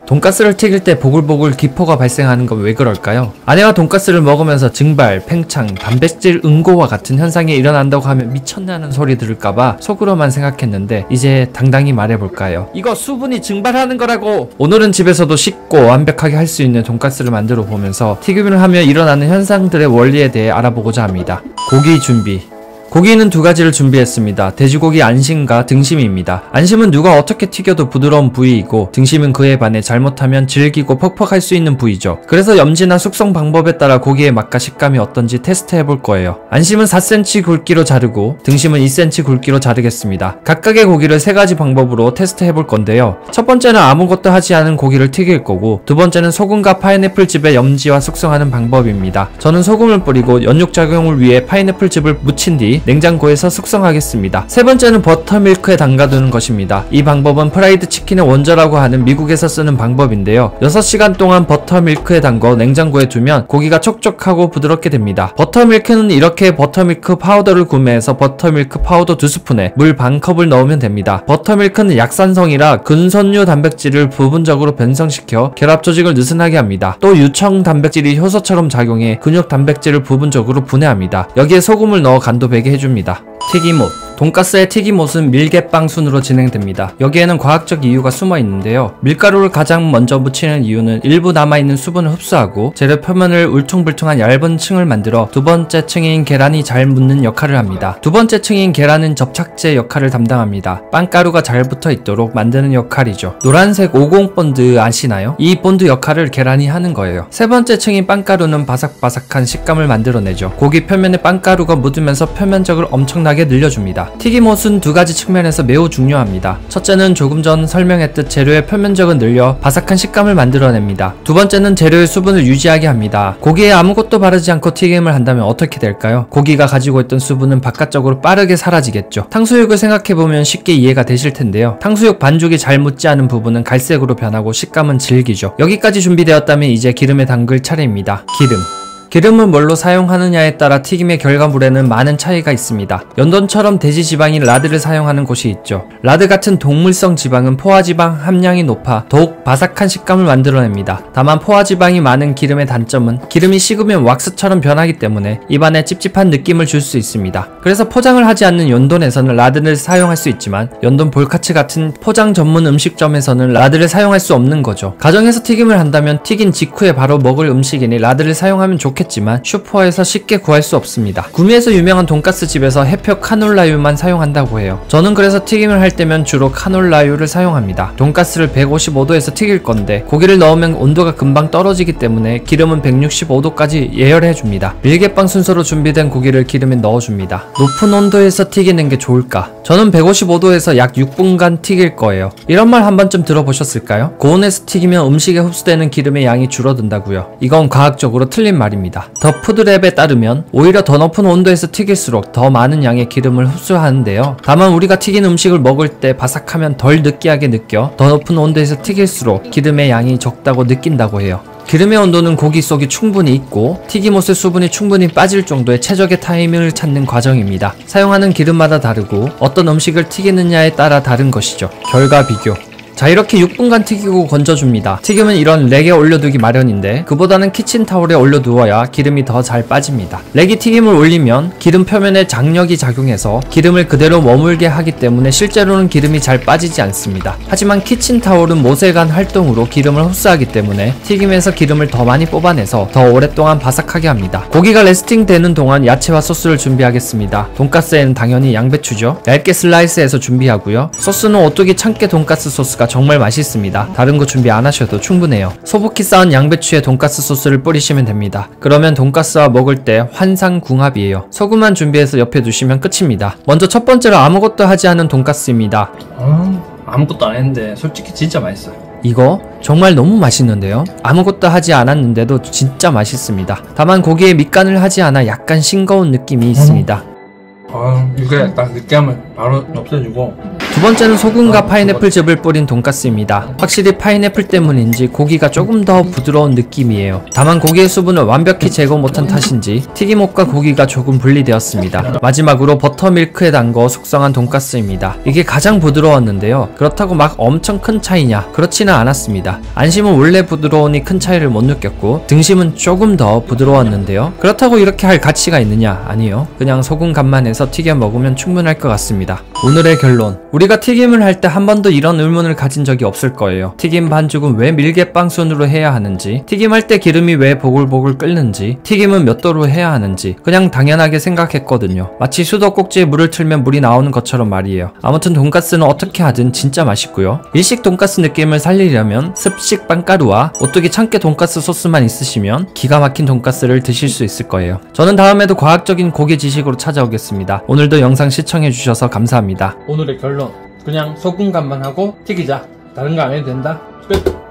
돈가스를 튀길 때 보글보글 기포가 발생하는 건 왜 그럴까요? 아내가 돈가스를 먹으면서 증발, 팽창, 단백질 응고와 같은 현상이 일어난다고 하면 미쳤냐는 소리 들을까봐 속으로만 생각했는데 이제 당당히 말해볼까요? 이거 수분이 증발하는 거라고! 오늘은 집에서도 쉽고 완벽하게 할 수 있는 돈가스를 만들어 보면서 튀김을 하며 일어나는 현상들의 원리에 대해 알아보고자 합니다. 고기 준비. 고기는 두 가지를 준비했습니다. 돼지고기 안심과 등심입니다. 안심은 누가 어떻게 튀겨도 부드러운 부위이고 등심은 그에 반해 잘못하면 질기고 퍽퍽할 수 있는 부위죠. 그래서 염지나 숙성 방법에 따라 고기의 맛과 식감이 어떤지 테스트 해볼 거예요. 안심은 4cm 굵기로 자르고 등심은 2cm 굵기로 자르겠습니다. 각각의 고기를 세 가지 방법으로 테스트 해볼 건데요. 첫 번째는 아무것도 하지 않은 고기를 튀길 거고 두 번째는 소금과 파인애플즙에 염지와 숙성하는 방법입니다. 저는 소금을 뿌리고 연육작용을 위해 파인애플즙을 묻힌 뒤 냉장고에서 숙성하겠습니다. 세 번째는 버터밀크에 담가두는 것입니다. 이 방법은 프라이드 치킨의 원조라고 하는 미국에서 쓰는 방법인데요. 6시간 동안 버터밀크에 담궈 냉장고에 두면 고기가 촉촉하고 부드럽게 됩니다. 버터밀크는 이렇게 버터밀크 파우더를 구매해서 버터밀크 파우더 2스푼에 물 반컵을 넣으면 됩니다. 버터밀크는 약산성이라 근섬유 단백질을 부분적으로 변성시켜 결합 조직을 느슨하게 합니다. 또 유청 단백질이 효소처럼 작용해 근육 단백질을 부분적으로 분해합니다. 여기에 소금을 넣어 간도 배게 해줍니다. 튀김옷. 돈가스의 튀김옷은 밀개빵 순으로 진행됩니다. 여기에는 과학적 이유가 숨어 있는데요. 밀가루를 가장 먼저 묻히는 이유는 일부 남아있는 수분을 흡수하고 재료 표면을 울퉁불퉁한 얇은 층을 만들어 두 번째 층인 계란이 잘 묻는 역할을 합니다. 두 번째 층인 계란은 접착제 역할을 담당합니다. 빵가루가 잘 붙어 있도록 만드는 역할이죠. 노란색 50 본드 아시나요? 이 본드 역할을 계란이 하는 거예요. 세 번째 층인 빵가루는 바삭바삭한 식감을 만들어내죠. 고기 표면에 빵가루가 묻으면서 표면적을 엄청나게 늘려줍니다. 튀김옷은 두 가지 측면에서 매우 중요합니다. 첫째는 조금 전 설명했듯 재료의 표면적을 늘려 바삭한 식감을 만들어냅니다. 두 번째는 재료의 수분을 유지하게 합니다. 고기에 아무것도 바르지 않고 튀김을 한다면 어떻게 될까요? 고기가 가지고 있던 수분은 바깥쪽으로 빠르게 사라지겠죠. 탕수육을 생각해보면 쉽게 이해가 되실 텐데요. 탕수육 반죽이 잘 묻지 않은 부분은 갈색으로 변하고 식감은 질기죠. 여기까지 준비되었다면 이제 기름에 담글 차례입니다. 기름은 뭘로 사용하느냐에 따라 튀김의 결과물에는 많은 차이가 있습니다. 연돈처럼 돼지 지방인 라드를 사용하는 곳이 있죠. 라드 같은 동물성 지방은 포화지방 함량이 높아 더욱 바삭한 식감을 만들어냅니다. 다만 포화지방이 많은 기름의 단점은 기름이 식으면 왁스처럼 변하기 때문에 입안에 찝찝한 느낌을 줄 수 있습니다. 그래서 포장을 하지 않는 연돈에서는 라드를 사용할 수 있지만 연돈 볼카츠 같은 포장 전문 음식점에서는 라드를 사용할 수 없는 거죠. 가정에서 튀김을 한다면 튀긴 직후에 바로 먹을 음식이니 라드를 사용하면 좋겠지만 슈퍼에서 쉽게 구할 수 없습니다. 구미에서 유명한 돈가스 집에서 해표 카놀라유만 사용한다고 해요. 저는 그래서 튀김을 할 때면 주로 카놀라유를 사용합니다. 돈가스를 155도에서 튀길 건데 고기를 넣으면 온도가 금방 떨어지기 때문에 기름은 165도까지 예열해줍니다. 밀개빵 순서로 준비된 고기를 기름에 넣어줍니다. 높은 온도에서 튀기는 게 좋을까? 저는 155도에서 약 6분간 튀길 거예요. 이런 말 한 번쯤 들어보셨을까요? 고온에서 튀기면 음식에 흡수되는 기름의 양이 줄어든다고요. 이건 과학적으로 틀린 말입니다. 더 푸드랩에 따르면 오히려 더 높은 온도에서 튀길수록 더 많은 양의 기름을 흡수하는데요. 다만 우리가 튀긴 음식을 먹을 때 바삭하면 덜 느끼하게 느껴 더 높은 온도에서 튀길수록 기름의 양이 적다고 느낀다고 해요. 기름의 온도는 고기 속이 충분히 익고 튀김옷의 수분이 충분히 빠질 정도의 최적의 타이밍을 찾는 과정입니다. 사용하는 기름마다 다르고 어떤 음식을 튀기느냐에 따라 다른 것이죠. 결과 비교. 자, 이렇게 6분간 튀기고 건져줍니다. 튀김은 이런 렉에 올려두기 마련인데 그보다는 키친타올에 올려두어야 기름이 더 잘 빠집니다. 렉이 튀김을 올리면 기름 표면에 장력이 작용해서 기름을 그대로 머물게 하기 때문에 실제로는 기름이 잘 빠지지 않습니다. 하지만 키친타올은 모세관 활동으로 기름을 흡수하기 때문에 튀김에서 기름을 더 많이 뽑아내서 더 오랫동안 바삭하게 합니다. 고기가 레스팅 되는 동안 야채와 소스를 준비하겠습니다. 돈가스에는 당연히 양배추죠. 얇게 슬라이스해서 준비하고요. 소스는 오뚜기 참깨 돈가스 소스가 정말 맛있습니다. 다른 거 준비 안 하셔도 충분해요. 소복히 쌓은 양배추에 돈가스 소스를 뿌리시면 됩니다. 그러면 돈가스와 먹을 때 환상궁합이에요. 소금만 준비해서 옆에 두시면 끝입니다. 먼저 첫 번째로 아무것도 하지 않은 돈가스입니다. 아무것도 안 했는데 솔직히 진짜 맛있어요. 이거 정말 너무 맛있는데요. 아무것도 하지 않았는데도 진짜 맛있습니다. 다만 고기에 밑간을 하지 않아 약간 싱거운 느낌이 있습니다. 이게 딱 느끼하면 바로 없어지고 두 번째는 소금과 파인애플즙을 뿌린 돈가스입니다. 확실히 파인애플 때문인지 고기가 조금 더 부드러운 느낌이에요. 다만 고기의 수분을 완벽히 제거 못한 탓인지 튀김옷과 고기가 조금 분리되었습니다. 마지막으로 버터밀크에 담궈 숙성한 돈가스입니다. 이게 가장 부드러웠는데요. 그렇다고 막 엄청 큰 차이냐? 그렇지는 않았습니다. 안심은 원래 부드러우니 큰 차이를 못 느꼈고 등심은 조금 더 부드러웠는데요. 그렇다고 이렇게 할 가치가 있느냐? 아니요. 그냥 소금 간만 해서 튀겨 먹으면 충분할 것 같습니다. 오늘의 결론. 우리가 튀김을 할 때 한 번도 이런 의문을 가진 적이 없을 거예요. 튀김 반죽은 왜 밀개빵 순으로 해야 하는지, 튀김할 때 기름이 왜 보글보글 끓는지, 튀김은 몇 도로 해야 하는지 그냥 당연하게 생각했거든요. 마치 수도꼭지에 물을 틀면 물이 나오는 것처럼 말이에요. 아무튼 돈가스는 어떻게 하든 진짜 맛있고요. 일식 돈가스 느낌을 살리려면 습식 빵가루와 오뚜기 참깨 돈가스 소스만 있으시면 기가 막힌 돈가스를 드실 수 있을 거예요. 저는 다음에도 과학적인 고기 지식으로 찾아오겠습니다. 오늘도 영상 시청해주셔서 감사합니다. 오늘의 결론. 그냥 소금 간만 하고 튀기자. 다른 거 안 해도 된다. 끝.